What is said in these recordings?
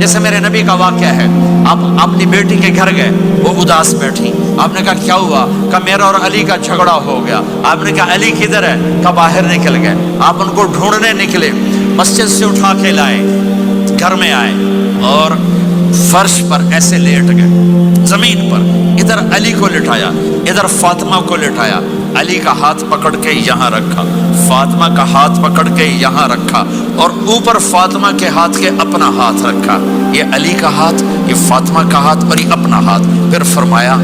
جیسے میرے نبی کا واقعہ ہے، آپ اپنی بیٹی کے گھر گئے، وہ اداس بیٹھی، آپ نے کہا کیا ہوا؟ کہا میرا اور علی کا جھگڑا ہو گیا۔ آپ نے کہا علی کدھر ہے؟ کہا باہر نکل گئے۔ آپ ان کو ڈھونڈنے نکلے، مسجد سے اٹھا کے لائے، گھر میں آئے اور فرش پر ایسے لیٹ گئے، زمین پر، ادھر علی کو لٹایا، ادھر فاطمہ کو لٹایا، علی کا ہاتھ پکڑ کے یہاں رکھا، فاطمہ کا ہاتھ پکڑ کے یہاں رکھا، اور اوپر فاطمہ کے ہاتھ کے اپنا ہاتھ رکھا، یہ علی کا ہاتھ، یہ فاطمہ کا ہاتھ اور یہ اپنا ہاتھ۔ پھر فرمایا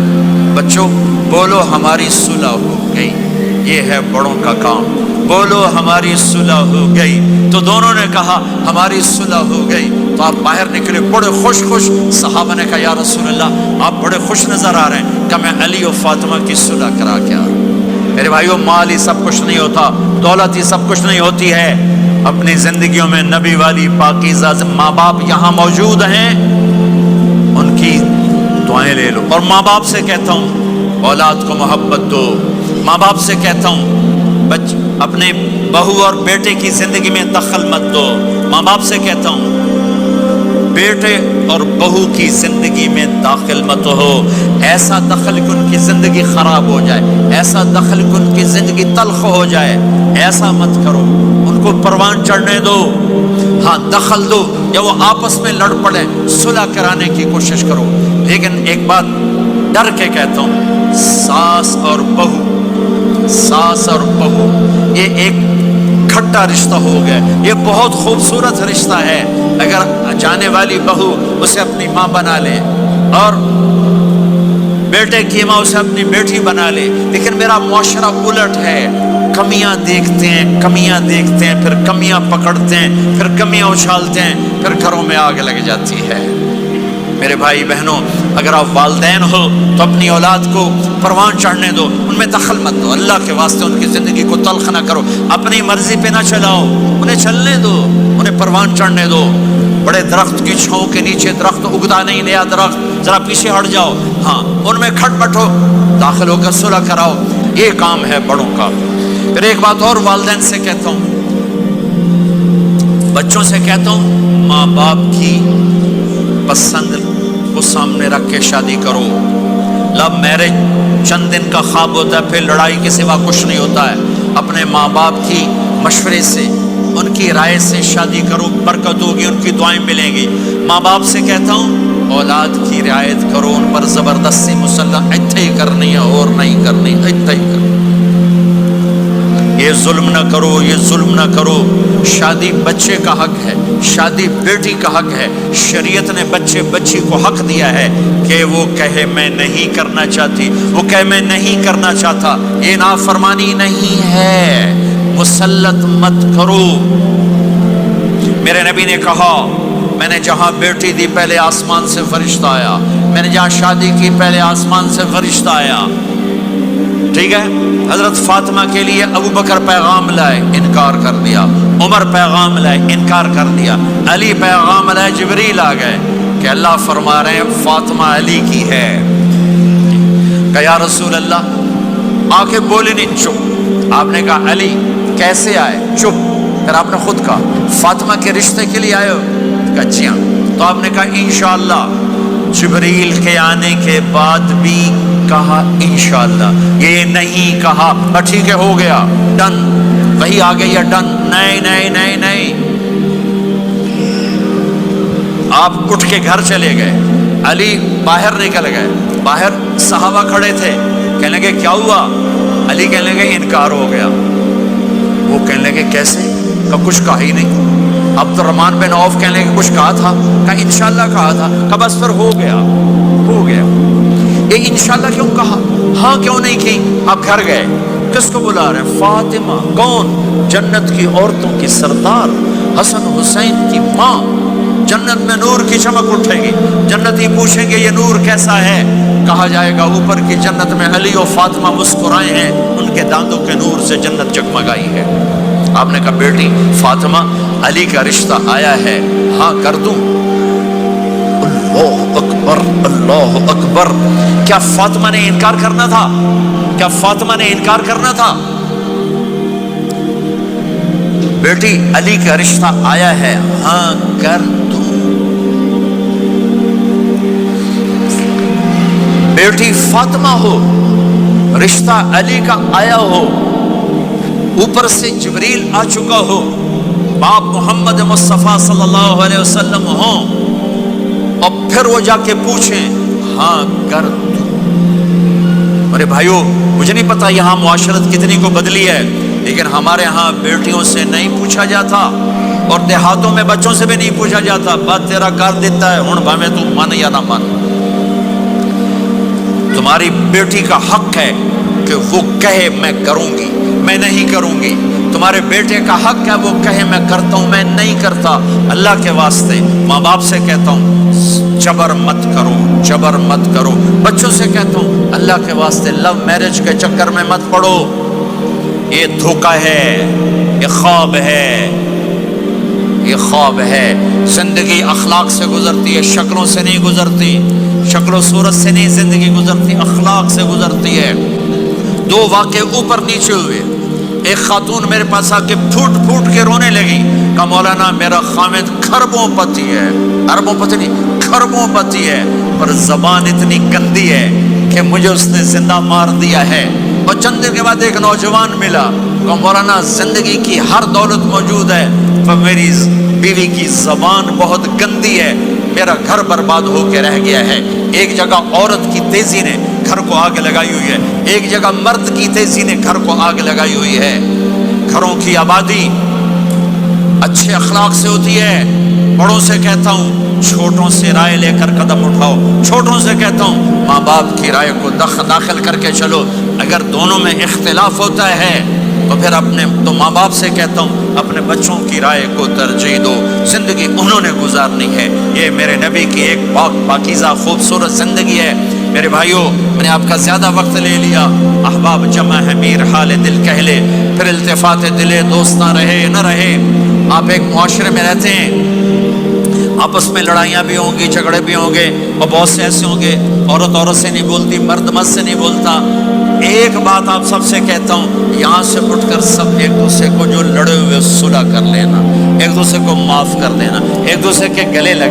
بچوں بولو ہماری صلح ہو گئی، یہ ہے بڑوں کا کام، بولو ہماری صلح ہو گئی۔ تو دونوں نے کہا ہماری صلح ہو گئی۔ تو آپ باہر نکلے بڑے خوش خوش۔ صحابہ نے کہا یا رسول اللہ آپ بڑے خوش نظر آ رہے ہیں۔ کہ میں علی و فاطمہ کی صلح کرا کے آ رہا ہوں۔ میرے بھائیو مال ہی سب کچھ نہیں ہوتا، دولت ہی سب کچھ نہیں ہوتی ہے، اپنی زندگیوں میں نبی والی پاکیزہ ماں باپ یہاں موجود ہیں، ان کی دعائیں لے لو۔ اور ماں باپ سے کہتا ہوں اولاد کو محبت دو، ماں باپ سے کہتا ہوں اپنے بہو اور بیٹے کی زندگی میں دخل مت دو، ماں باپ سے کہتا ہوں بیٹے اور بہو کی زندگی میں داخل مت ہو، ایسا دخل کہ ان کی زندگی خراب ہو جائے، ایسا دخل کہ ان کی زندگی تلخ ہو جائے، ایسا مت کرو، ان کو پروان چڑھنے دو، ہاں دخل دو، یا وہ آپس میں لڑ پڑے صلح کرانے کی کوشش کرو۔ لیکن ایک بات ڈر کے کہتا ہوں، ساس اور بہو، ساس اور بہو یہ ایک کھٹا رشتہ ہو گیا، یہ بہت خوبصورت رشتہ ہے۔ اگر جانے والی بہو اسے اپنی ماں بنا لے اور بیٹے کی ماں اسے اپنی بیٹی بنا لے، لیکن میرا معاشرہ الٹ ہے، کمیاں دیکھتے ہیں، کمیاں دیکھتے ہیں، پھر کمیاں پکڑتے ہیں، پھر کمیاں اچھالتے ہیں، پھر گھروں میں آگ لگ جاتی ہے۔ میرے بھائی بہنوں اگر آپ والدین ہو تو اپنی اولاد کو پروان چڑھنے دو، ان میں دخل مت دو، اللہ کے واسطے ان کی زندگی کو تلخ نہ کرو، اپنی مرضی پہ نہ چلاؤ، انہیں چلنے دو، انہیں پروان چڑھنے دو۔ بڑے درخت کی چھاؤں کے نیچے درخت اگتا نہیں، نیا درخت، ذرا پیچھے ہٹ جاؤ، ہاں ان میں کھٹ پٹو، داخل ہو کر صلح کراؤ، یہ کام ہے بڑوں کا۔ پھر ایک بات اور والدین سے کہتا ہوں، بچوں سے کہتا ہوں ماں باپ کی پسند کو سامنے رکھ کے شادی کرو۔ لو میرج چند دن کا خواب ہوتا ہے، پھر لڑائی کے سوا کچھ نہیں ہوتا ہے۔ اپنے ماں باپ کی مشورے سے، ان کی رائے سے شادی کرو، برکت ہوگی، ان کی دعائیں ملیں گی۔ ماں باپ سے کہتا ہوں اولاد کی رعایت کرو، ان پر زبردستی مسلح اتھے ہی کرنی ہے اور نہیں کرنی، اتھے ہی کرنی، یہ ظلم نہ کرو، یہ ظلم نہ کرو۔ شادی بچے کا حق ہے، شادی بیٹی کا حق ہے، شریعت نے بچی کو حق دیا ہے کہ وہ کہے میں نہیں کرنا چاہتی، وہ کہے میں نہیں کرنا چاہتا، یہ نافرمانی نہیں ہے، مسلط مت کرو۔ میرے نبی نے کہا میں نے جہاں بیٹی دی پہلے آسمان سے فرشتہ آیا، میں نے جہاں شادی کی پہلے آسمان سے فرشتہ آیا، ٹھیک ہے۔ حضرت فاطمہ کے لیے ابو بکر پیغام لائے، انکار کر دیا، عمر پیغام لائے، انکار کر دیا، علی پیغام لائے، جبریل آ گئے کہ اللہ فرما رہے ہیں فاطمہ علی کی ہے۔ کہ یا رسول اللہ آ کے بولے نہیں، چپ۔ آپ نے کہا علی کیسے آئے؟ چپ۔ پھر آپ نے خود کہا فاطمہ کے رشتے کے لیے آئے ہو؟ کہا جی ہاں۔ تو آپ نے کہا انشاءاللہ۔ جبریل کے آنے کے بعد بھی کہا انشاءاللہ، یہ نہیں کہا ٹھیک ہے ہو گیا ڈن، وہی آ گئی ہے ڈن، نہیں نہیں نہیں نہیں۔ آپ اٹھ کے گھر چلے گئے، علی باہر نکل گئے، باہر صحابہ کھڑے تھے، کہنے لگے کیا ہوا؟ علی کہنے لگے انکار ہو گیا۔ وہ کہنے لگے کیسے؟ کہ کچھ کہا ہی نہیں۔ عبد الرحمن بن عوف کہنے لگے کچھ کہا تھا؟ کہ انشاءاللہ کہا تھا۔ کہ بس پھر ہو گیا، ہو گیا۔ یہ انشاءاللہ کیوں کہا؟ ہاں کیوں نہیں کی؟ آپ گھر گئے، کس کو بلا رہے ہیں؟ فاطمہ، کون؟ جنت کی عورتوں کی سردار، حسن حسین کی ماں۔ جنت میں نور کی چمک اٹھے گی، جنتی پوچھیں گے یہ نور کیسا ہے؟ کہا جائے گا اوپر کی جنت میں علی و فاطمہ مسکرائے ہیں، ان کے دانتوں کے نور سے جنت جگمگائی ہے۔ آپ نے کہا بیٹی فاطمہ علی کا رشتہ آیا ہے، ہاں کر دوں؟ اللہ اکبر، اللہ اکبر۔ کیا فاطمہ نے انکار کرنا تھا؟ کیا فاطمہ نے انکار کرنا تھا؟ بیٹی علی کا رشتہ آیا ہے، ہاں کر دوں۔ بیٹی فاطمہ ہو، رشتہ علی کا آیا ہو، اوپر سے جبریل آ چکا ہو، باپ محمد مصطفیٰ صلی اللہ علیہ وسلم ہوں، اور پھر وہ جا کے پوچھیں ہاں کر دوں۔ میرے بھائیو، مجھے نہیں پتا یہاں معاشرت کتنی کو بدلی ہے، لیکن ہمارے ہاں بیٹیوں سے نہیں پوچھا جاتا، اور دیہاتوں میں بچوں سے بھی نہیں پوچھا جاتا، بات تیرا کر دیتا ہے ہن بھاویں تو من یا نہ من۔ تمہاری بیٹی کا حق ہے کہ وہ کہے میں کروں گی، میں نہیں کروں گی۔ تمہارے بیٹے کا حق ہے وہ کہے میں کرتا ہوں، میں نہیں کرتا۔ اللہ کے واسطے ماں باپ سے کہتا ہوں جبر مت کرو، جبر مت کرو۔ بچوں سے کہتا ہوں اللہ کے واسطے لو میرج کے چکر میں مت پڑو، یہ دھوکہ ہے، یہ خواب ہے، یہ خواب ہے۔ زندگی اخلاق سے گزرتی ہے، شکلوں سے نہیں گزرتی، شکل و صورت سے نہیں زندگی گزرتی، اخلاق سے گزرتی ہے۔ دو واقعے اوپر نیچے ہوئے، ایک خاتون میرے پاس آ کے پھوٹ پھوٹ کے رونے لگی، کہا مولانا میرا خامد کھربوں پتی ہے، اربوں پتی نہیں کھربوں پتی ہے، پر زبان اتنی گندی ہے کہ مجھے اس نے زندہ مار دیا ہے۔ اور چند دن کے بعد ایک نوجوان ملا، کہا مولانا زندگی کی ہر دولت موجود ہے پر میری بیوی کی زبان بہت گندی ہے، میرا گھر برباد ہو کے رہ گیا ہے۔ ایک جگہ عورت کی تیزی نے گھر کو آگ لگائی ہوئی ہے، ایک جگہ مرد کی تیزی نے گھر کو آگ لگائی ہوئی ہے۔ گھروں کی آبادی اچھے اخلاق سے ہوتی ہے۔ بڑوں سے کہتا ہوں چھوٹوں سے رائے لے کر قدم اٹھاؤ، چھوٹوں سے کہتا ہوں ماں باپ کی رائے کو داخل کر کے چلو۔ اگر دونوں میں اختلاف ہوتا ہے تو پھر تو ماں باپ سے کہتا ہوں اپنے بچوں کی رائے کو ترجیح دو، زندگی انہوں نے گزارنی ہے۔ یہ میرے نبی کی ایک پاکیزہ خوبصورت زندگی ہے۔ میرے بھائیوں، میں نے آپ کا زیادہ وقت لے لیا، احباب جمع ہے میر حال دل کہہ لے، پھر التفات دلے دوست نہ رہے نہ رہے۔ آپ ایک معاشرے میں رہتے ہیں، آپس میں لڑائیاں بھی ہوں گی، جھگڑے بھی ہوں گے، اور بہت سے ایسے ہوں گے عورت عورت سے نہیں بولتی، مرد مرد سے نہیں بولتا۔ ایک بات آپ سب سے کہتا ہوں، یہاں سے اٹھ کر سب ایک دوسرے کو جو لڑے ہوئے صلح کر لینا، ایک دوسرے کو معاف کر دینا، ایک دوسرے کے گلے لگے